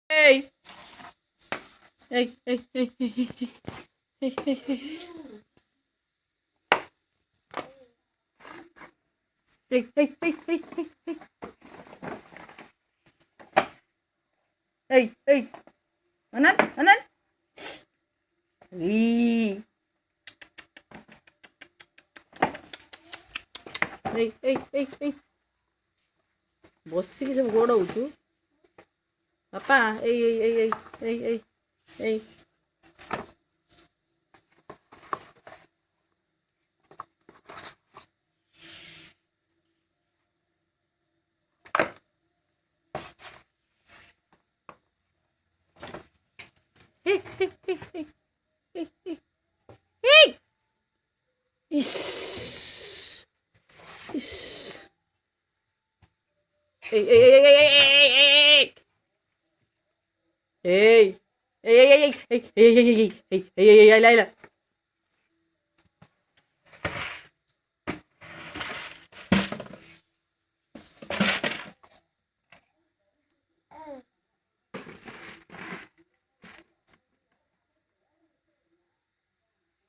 Hey, hey, hey, hey, hey, hey, hey, hey, hey, hey, hey, hey, hey, hey, hey, hey, Anan, Anan. Hey, hey. ବସିକି ସବୁ ଗୋଡ଼ଉଛୁ ବାପା ଏଇ ହେଇ ହେଇ ହେଇ ହେଇ ହେଇ ହେଇ ହେଇ ଇସ୍ ଇସ୍ ଏଇ Hey, hey, Laila.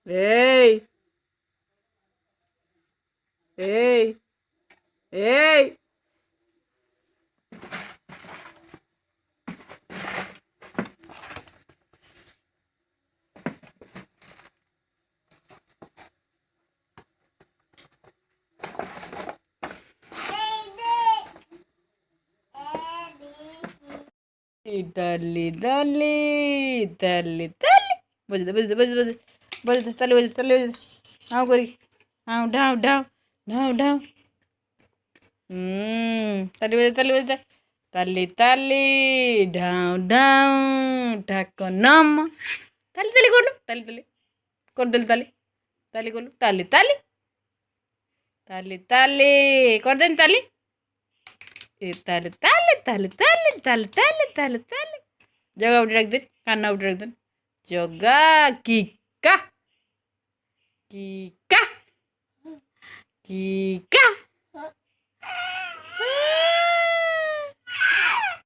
Hey, hey, hey. Italy. Bajda, tali. How kari? How down. Tali. Tali, down. Takonam. Tali, kodu. Tali. Kordel tali. Tali kodu. Tali. Korden tali. Tali. Jaga udah ragdin. Kanna udah ragdin. Jaga Kika.